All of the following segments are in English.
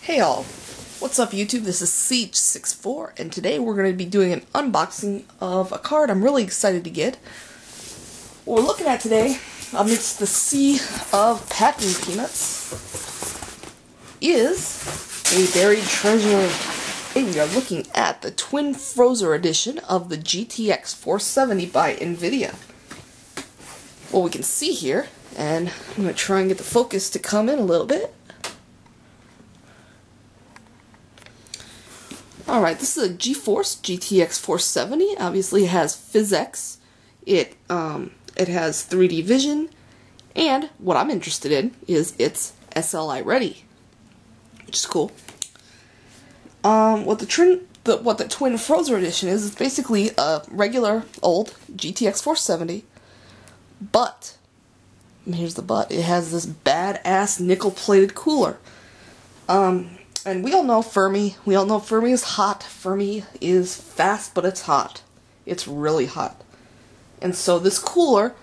Hey all, what's up YouTube? This is Siege64 and today we're going to be doing an unboxing of a card I'm really excited to get. What we're looking at today, amidst the sea of packing peanuts, is a buried treasure. We are looking at the Twin Frozr Edition of the GTX 470 by Nvidia. What we can see here, and I'm going to try and get the focus to come in a little bit. Alright, this is a GeForce GTX 470. Obviously it has PhysX. It has 3D vision, and what I'm interested in is it's SLI ready, which is cool. What the Twin Frozr Edition is basically a regular old GTX 470, but, and here's the but, it has this badass nickel-plated cooler. And we all know Fermi. We all know Fermi is hot. Fermi is fast, but it's hot. It's really hot. And so this cooler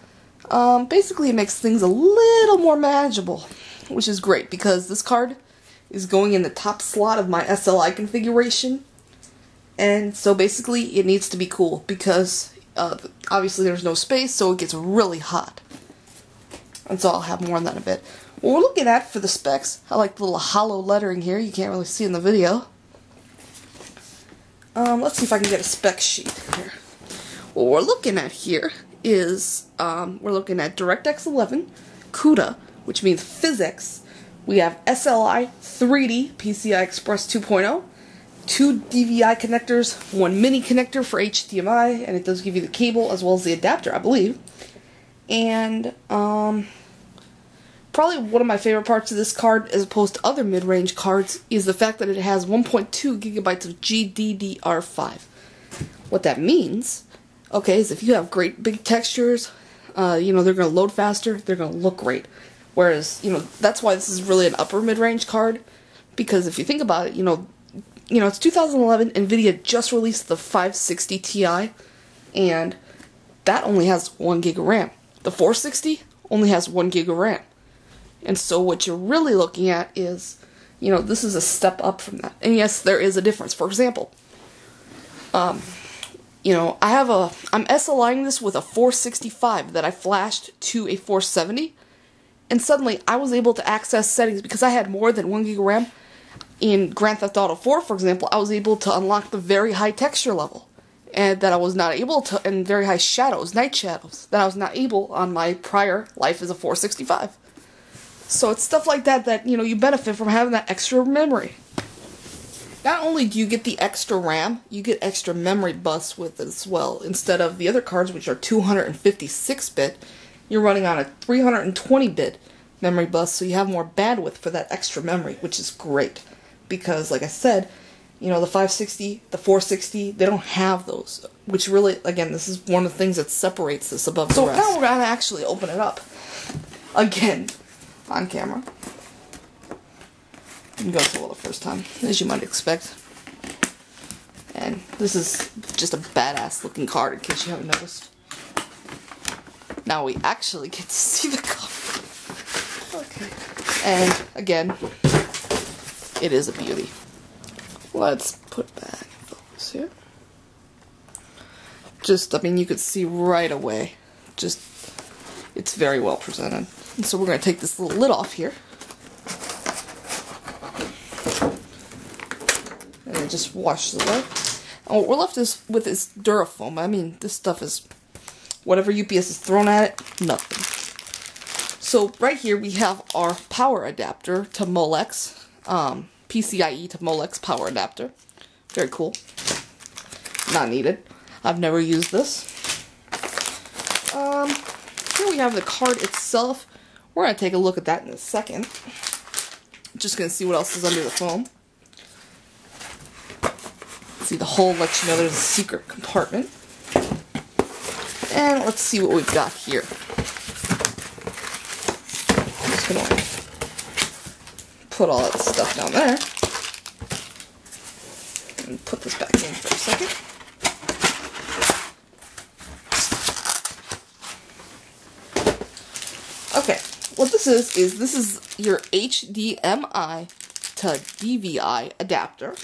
basically makes things a little more manageable, which is great because this card is going in the top slot of my SLI configuration. And so basically it needs to be cool because obviously there's no space, so it gets really hot. And so I'll have more on that in a bit. What we're looking at for the specs, I like the little hollow lettering here, you can't really see in the video. Let's see if I can get a spec sheet here. What we're looking at here is, we're looking at DirectX 11, CUDA, which means PhysX. We have SLI 3D PCI Express 2.0, 2 DVI connectors, 1 mini connector for HDMI, and it does give you the cable as well as the adapter, I believe. And, probably one of my favorite parts of this card, as opposed to other mid-range cards, is the fact that it has 1.2 gigabytes of GDDR5. What that means, okay, is if you have great big textures, you know, they're going to load faster, they're going to look great. Whereas, you know, that's why this is really an upper mid-range card, because if you think about it, you know, it's 2011, Nvidia just released the 560 Ti, and that only has 1 gig of RAM. The 460 only has 1 gig of RAM. And so what you're really looking at is, you know, this is a step up from that. And yes, there is a difference. For example, you know, I'm SLIing this with a 465 that I flashed to a 470, and suddenly I was able to access settings because I had more than 1 gig of RAM. In Grand Theft Auto 4, for example, I was able to unlock the very high texture level, and that I was not able to, and very high shadows, night shadows, that I was not able on my prior life as a 465. So it's stuff like that that, you know, you benefit from having that extra memory. Not only do you get the extra RAM, you get extra memory bus with it as well. Instead of the other cards, which are 256-bit, you're running on a 320-bit memory bus, so you have more bandwidth for that extra memory, which is great. Because, like I said, you know, the 560, the 460, they don't have those. Which really, again, this is one of the things that separates this above the rest. So now we're going to actually open it up. Again. On camera. Didn't go so well the first time, as you might expect. And this is just a badass looking card, in case you haven't noticed. Now we actually get to see the card. Okay. And again, it is a beauty. Let's put back in focus here. Just, I mean, you could see right away. Just, it's very well presented. And so we're going to take this little lid off here. And it just washes away. And what we're left with is Durafoam. I mean, this stuff is, whatever UPS is thrown at it, nothing. So right here we have our power adapter to Molex. PCIe to Molex power adapter. Very cool. Not needed. I've never used this. Here we have the card itself. We're going to take a look at that in a second. Just going to see what else is under the foam. See, the hole lets you know there's a secret compartment. And let's see what we've got here. I'm just going to put all that stuff down there. And put this back in for a second. Okay, what this is this is your HDMI to DVI adapter.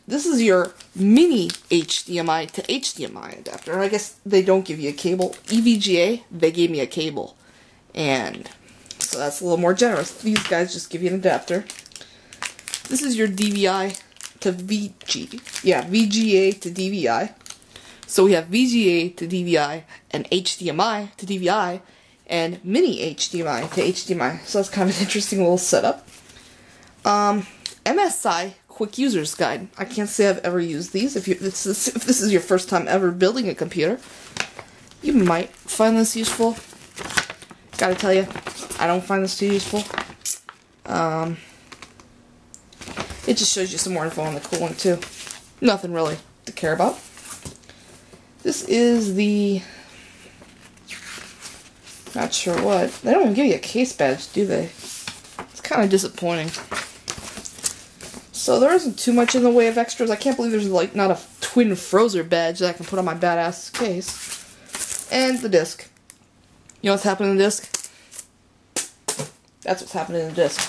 This is your mini HDMI to HDMI adapter. I guess they don't give you a cable. EVGA, they gave me a cable. And so that's a little more generous. These guys just give you an adapter. This is your DVI to VGA to DVI. So we have VGA to DVI and HDMI to DVI and mini HDMI to HDMI. So that's kind of an interesting little setup. MSI Quick User's Guide. I can't say I've ever used these. If this is your first time ever building a computer, you might find this useful. Gotta tell you, I don't find this too useful. It just shows you some more info on the cooling too. Nothing really to care about. This is the... not sure what. They don't even give you a case badge, do they? It's kind of disappointing. So there isn't too much in the way of extras. I can't believe there's like not a Twin Frozr badge that I can put on my badass case. And the disc. You know what's happening in the disc? That's what's happening in the disc.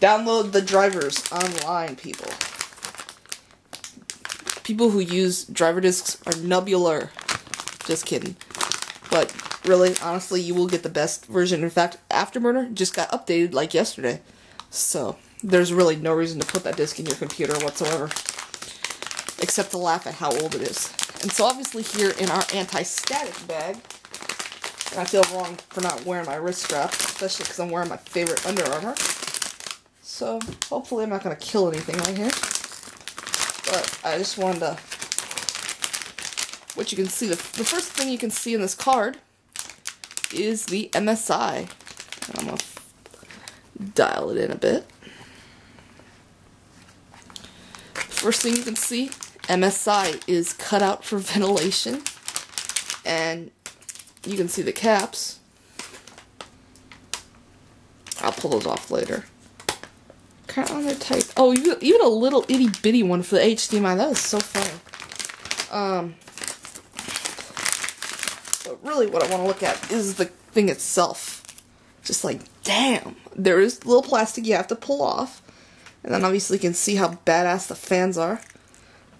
Download the drivers online, people. People who use driver discs are nubular. Just kidding. But really, honestly, you will get the best version. In fact, Afterburner just got updated like yesterday. So there's really no reason to put that disc in your computer whatsoever. Except to laugh at how old it is. And so obviously here in our anti-static bag, and I feel wrong for not wearing my wrist strap, especially because I'm wearing my favorite Under Armour. So hopefully I'm not going to kill anything right here. But I just wanted to... what you can see, the first thing you can see in this card is the MSI. And I'm going to dial it in a bit. First thing you can see, MSI is cut out for ventilation. And you can see the caps. I'll pull those off later. Kind of on there tight. Oh, even a little itty bitty one for the HDMI. That is so funny. But really what I want to look at is the thing itself. Just like, damn. There is a little plastic you have to pull off. And then obviously you can see how badass the fans are.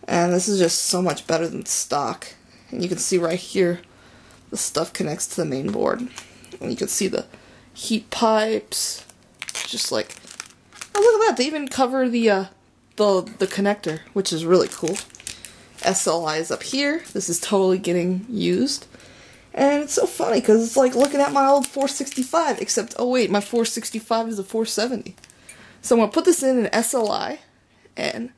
And this is just so much better than stock. And you can see right here, the stuff connects to the main board. And you can see the heat pipes. Just like, oh look at that, they even cover the connector, which is really cool. SLI is up here. This is totally getting used. And it's so funny because it's like looking at my old 465, except, oh wait, my 465 is a 470. So I'm going to put this in an SLI, and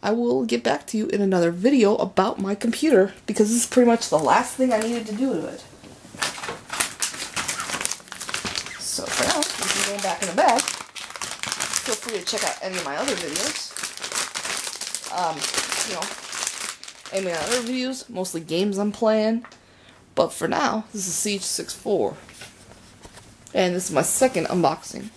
I will get back to you in another video about my computer, because this is pretty much the last thing I needed to do to it. So for now, this is going back in the bag. Feel free to check out any of my other videos. You know, any of my other videos, mostly games I'm playing. But for now, this is Siege 6.4. And this is my second unboxing.